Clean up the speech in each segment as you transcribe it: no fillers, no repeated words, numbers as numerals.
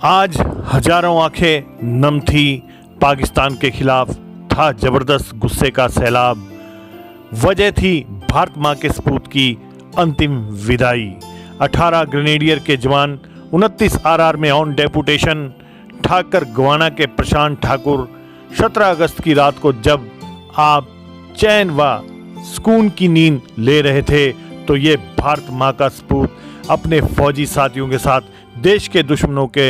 आज हजारों आंखें नम थी। पाकिस्तान के खिलाफ था जबरदस्त गुस्से का सैलाब। वजह थी भारत मां के सपूत की अंतिम विदाई। 18 ग्रेनेडियर के जवान 29 आरआर में ऑन डेपुटेशन। ठाकर गवाना के प्रशांत ठाकुर 17 अगस्त की रात को जब आप चैन व सुकून की नींद ले रहे थे तो ये भारत मां का सपूत अपने फौजी साथियों के साथ देश के दुश्मनों के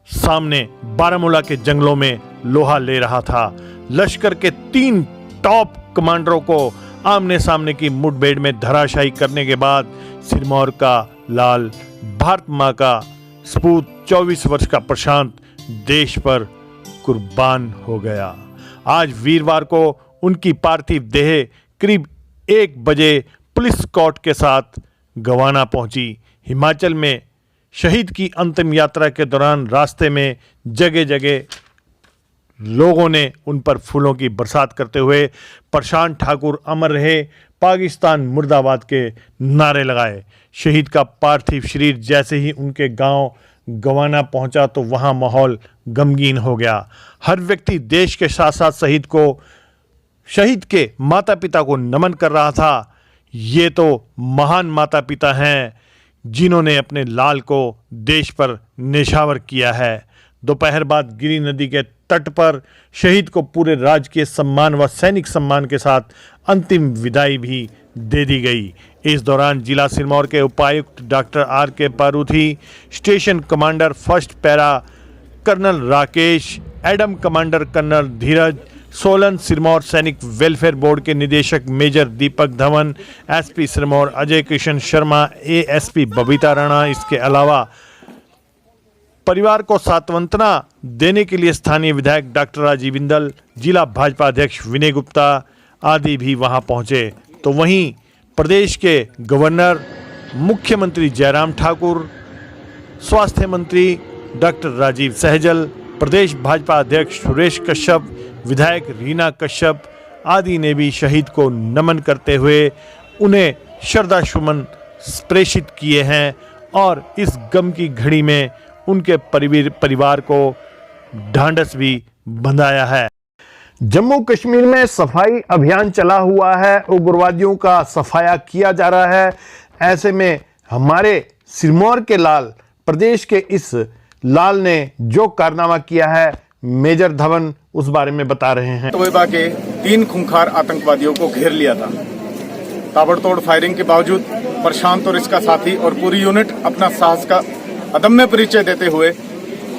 सामने बारामूला के जंगलों में लोहा ले रहा था। लश्कर के 3 टॉप कमांडरों को आमने सामने की मुठभेड़ में धराशायी करने के बाद सिरमौर का लाल, भारत मां का सपूत 24 वर्ष का प्रशांत देश पर कुर्बान हो गया। आज वीरवार को उनकी पार्थिव देह करीब 1 बजे पुलिस स्कॉट के साथ गवाना पहुंची। हिमाचल में शहीद की अंतिम यात्रा के दौरान रास्ते में जगह जगह लोगों ने उन पर फूलों की बरसात करते हुए प्रशांत ठाकुर अमर रहे, पाकिस्तान मुर्दाबाद के नारे लगाए। शहीद का पार्थिव शरीर जैसे ही उनके गांव गवाना पहुंचा तो वहां माहौल गमगीन हो गया। हर व्यक्ति देश के साथ साथ शहीद के माता पिता को नमन कर रहा था। ये तो महान माता पिता हैं जिन्होंने अपने लाल को देश पर नेशावर किया है। दोपहर बाद गिरी नदी के तट पर शहीद को पूरे राजकीय सम्मान व सैनिक सम्मान के साथ अंतिम विदाई भी दे दी गई। इस दौरान जिला सिरमौर के उपायुक्त doctor R K. Paruthi, station commander first para colonel Rakesh, adm commander colonel Dheeraj, Solan Sirmaur Sainik welfare board के निदेशक major Deepak Dhawan, SP Sirmaur Ajay Kishan Sharma, ASP Babita Rana, इसके अलावा परिवार को सांत्वना देने के लिए स्थानीय विधायक डॉक्टर राजीव बिंदल, जिला भाजपा अध्यक्ष विनय गुप्ता आदि भी वहां पहुंचे। तो वहीं प्रदेश के गवर्नर, मुख्यमंत्री जयराम ठाकुर, स्वास्थ्य मंत्री डॉक्टर राजीव सहजल, प्रदेश भाजपा अध्यक्ष सुरेश कश्यप, विधायक रीना कश्यप आदि ने भी शहीद को नमन करते हुए उन्हें श्रद्धा सुमन प्रेषित किए हैं और इस गम की घड़ी में उनके परिवार को ढांढस भी बंधाया है। जम्मू कश्मीर में सफाई अभियान चला हुआ है, उग्रवादियों का सफाया किया जा रहा है। ऐसे में हमारे सिरमौर के लाल, प्रदेश के इस लाल ने जो कारनामा किया है, मेजर धवन उस बारे में बता रहे हैं। तोयबा के 3 खूंखार आतंकवादियों को घेर लिया था। ताबड़तोड़ फायरिंग के बावजूद प्रशांत और इसका साथी और पूरी यूनिट अपना साहस का अदम्य परिचय देते हुए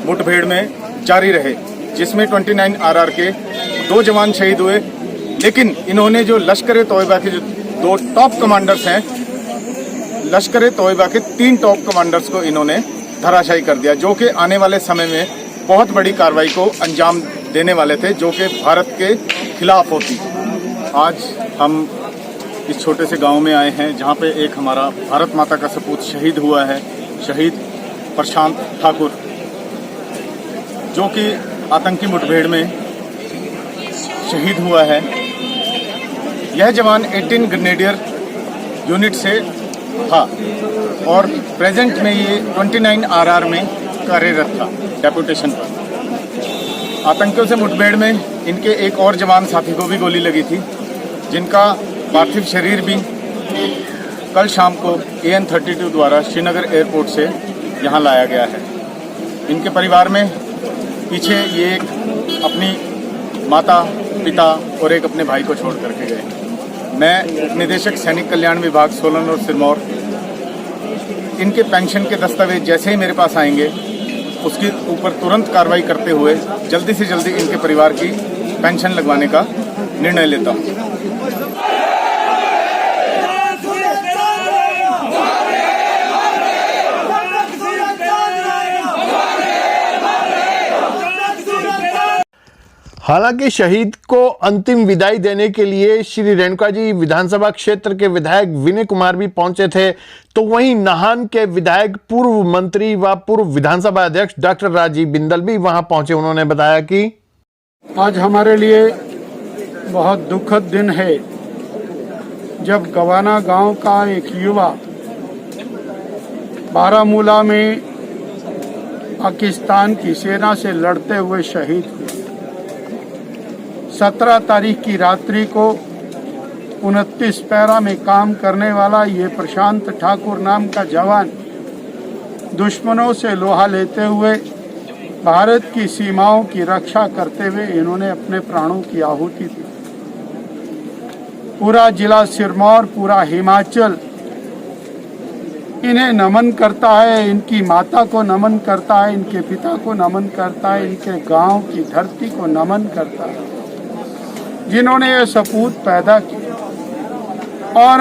मुठभेड़ में जारी रहे, जिसमें 29 आरआर के 2 जवान शहीद हुए। लेकिन इन्होंने जो लश्कर तोयबा के जो 2 टॉप कमांडर्स हैं, लश्कर तोयबा के 3 टॉप कमांडर्स को इन्होंने धराशायी कर दिया, जो कि आने वाले समय में बहुत बड़ी कार्रवाई को अंजाम देने वाले थे, जो कि भारत के खिलाफ होती। आज हम इस छोटे से गांव में आए हैं जहां पे एक हमारा भारत माता का सपूत शहीद हुआ है, शहीद प्रशांत ठाकुर, जो कि आतंकी मुठभेड़ में शहीद हुआ है। यह जवान 18 ग्रेनेडियर यूनिट से था और प्रेजेंट में ये 29 आरआर में कार्यरत था डेपुटेशन पर। आतंकियों से मुठभेड़ में इनके एक और जवान साथी को भी गोली लगी थी, जिनका पार्थिव शरीर भी कल शाम को AN-32 द्वारा श्रीनगर एयरपोर्ट से यहाँ लाया गया है। इनके परिवार में पीछे ये एक अपनी माता, पिता और एक अपने भाई को छोड़ करके गए। मैं निदेशक सैनिक कल्याण विभाग सोलन और सिरमौर, इनके पेंशन के दस्तावेज जैसे ही मेरे पास आएंगे उसके ऊपर तुरंत कार्रवाई करते हुए जल्दी से जल्दी इनके परिवार की पेंशन लगवाने का निर्णय लेता हूँ। हालांकि शहीद को अंतिम विदाई देने के लिए श्री रेणुकाजी विधानसभा क्षेत्र के विधायक विनय कुमार भी पहुंचे थे, तो वहीं नाहन के विधायक, पूर्व मंत्री व पूर्व विधानसभा अध्यक्ष डॉक्टर राजीव बिंदल भी वहां पहुंचे। उन्होंने बताया कि आज हमारे लिए बहुत दुखद दिन है जब गवाना गांव का एक युवा बारामूला में पाकिस्तान की सेना से लड़ते हुए शहीद हुए। 17 तारीख की रात्रि को 29 पैरा में काम करने वाला ये प्रशांत ठाकुर नाम का जवान दुश्मनों से लोहा लेते हुए भारत की सीमाओं की रक्षा करते हुए इन्होंने अपने प्राणों की आहुति दी। पूरा जिला सिरमौर, पूरा हिमाचल इन्हें नमन करता है, इनकी माता को नमन करता है, इनके पिता को नमन करता है, इनके गांव की धरती को नमन करता है, जिन्होंने ये सपूत पैदा किया और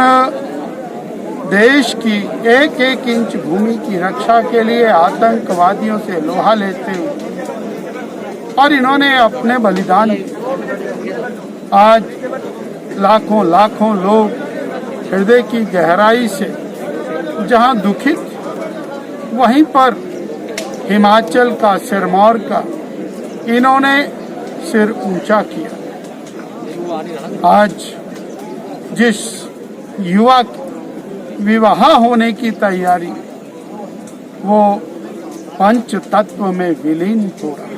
देश की एक एक इंच भूमि की रक्षा के लिए आतंकवादियों से लोहा लेते हुए और इन्होंने अपने बलिदान दिए। आज लाखों लाखों लोग हृदय की गहराई से जहां दुखित, वहीं पर हिमाचल का, सिरमौर का इन्होंने सिर ऊंचा किया। आज जिस युवा विवाह होने की तैयारी, वो पंच तत्व में विलीन हो रहा है।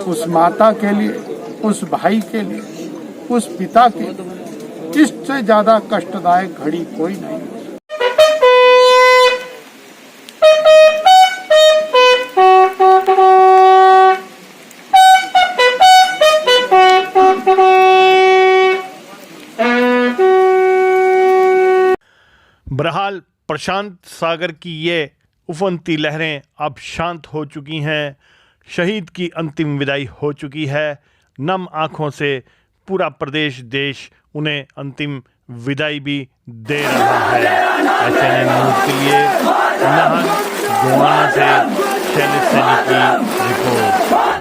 उस माता के लिए, उस भाई के लिए, उस पिता के लिए इससे ज्यादा कष्टदायक घड़ी कोई नहीं। बहरहाल प्रशांत सागर की ये उफनती लहरें अब शांत हो चुकी हैं। शहीद की अंतिम विदाई हो चुकी है। नम आंखों से पूरा प्रदेश, देश उन्हें अंतिम विदाई भी दे रहा है। SNN न्यूज़ के लिए नाहन गोवाना से शैलेश सैनी की रिपोर्ट।